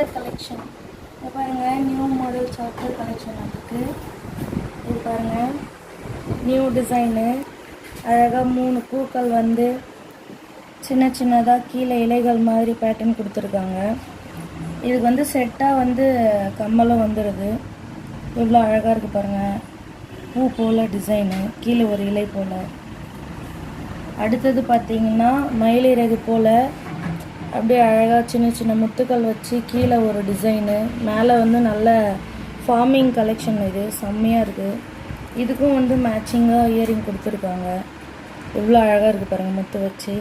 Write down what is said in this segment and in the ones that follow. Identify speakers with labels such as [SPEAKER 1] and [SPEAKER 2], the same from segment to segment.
[SPEAKER 1] Soccer collection. இது பாருங்கள், new model soccer collection இருக்குது. இது பாருங்கள், நியூ டிசைனு. அழகாக 3 பூக்கள் வந்து சின்ன சின்னதாக கீழே இலைகள் மாதிரி பேட்டர்ன் கொடுத்துருக்காங்க. இதுக்கு வந்து செட்டாக வந்து கம்மலும் வந்துடுது. எவ்வளோ அழகாக இருக்குது பாருங்கள். பூ போல் டிசைனு, கீழே ஒரு இலை போல். அடுத்தது பார்த்திங்கன்னா மயிலிறகு போல் அப்படியே அழகாக சின்ன சின்ன முத்துக்கள் வச்சு கீழே ஒரு டிசைனு. மேலே வந்து நல்ல ஃபார்மிங் கலெக்ஷன். இது செம்மையாக இருக்குது. இதுக்கும் வந்து மேட்சிங்காக இயரிங் கொடுத்துருக்காங்க. எவ்வளோ அழகாக இருக்குது பாருங்கள் முத்து வச்சு.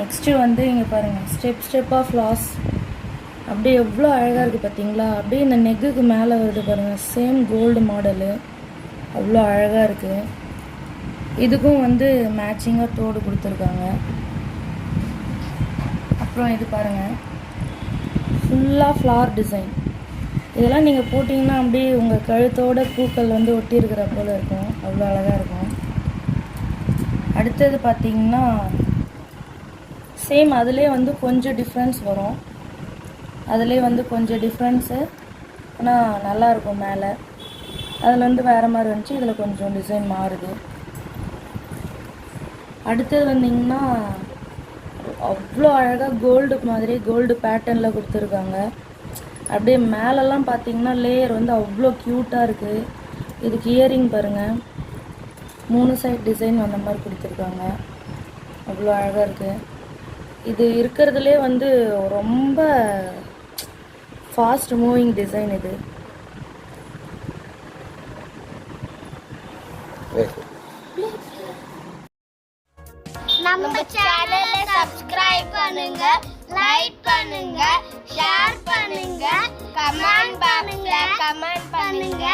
[SPEAKER 1] நெக்ஸ்ட்டு வந்து இங்கே பாருங்கள், ஸ்டெப்பாக ஃப்ளாஸ் அப்படியே எவ்வளோ அழகாக இருக்குது பார்த்தீங்களா. அப்படியே இந்த நெக்குக்கு மேலே வருது பாருங்கள். சேம் கோல்டு மாடலு, அவ்வளோ அழகாக இருக்குது. இதுக்கும் வந்து மேட்சிங்காக தோடு கொடுத்துருக்காங்க. அப்புறம் இது பாருங்கள், ஃபுல்லாக ஃப்ளார் டிசைன். இதெல்லாம் நீங்கள் போட்டிங்கன்னா அப்படியே உங்கள் கழுத்தோட பூக்கள் வந்து ஒட்டி இருக்கிற போல் இருக்கும். அவ்வளோ அழகாக இருக்கும். அடுத்தது பார்த்திங்கன்னா சேம் அதிலே வந்து கொஞ்சம் டிஃப்ரென்ஸ் வரும். அதிலே வந்து கொஞ்சம் டிஃப்ரென்ஸு, ஆனால் நல்லாயிருக்கும். மேலே அதில் வந்து வேறு மாதிரி வந்துச்சு, இதில் கொஞ்சம் டிசைன் மாறுது. அடுத்தது வந்திங்கன்னா அவ்வளோ அழகாக கோல்டு மாதிரி கோல்டு பேட்டர்னில் கொடுத்துருக்காங்க. அப்படியே மேலெல்லாம் பார்த்திங்கன்னா லேயர் வந்து அவ்வளோ க்யூட்டாக இருக்குது. இதுக்கு இயரிங் பாருங்கள், 3 சைட் டிசைன் அந்த மாதிரி கொடுத்துருக்காங்க. அவ்வளோ அழகாக இருக்குது. இது இருக்கிறதுலே வந்து ரொம்ப ஃபாஸ்ட் மூவிங் டிசைன். இது
[SPEAKER 2] நம்ம சேனலை சப்ஸ்கிரைப் பண்ணுங்க, லைக் பண்ணுங்க, ஷேர் பண்ணுங்க, கமெண்ட் பாக்ஸ்ல கமெண்ட் பண்ணுங்க.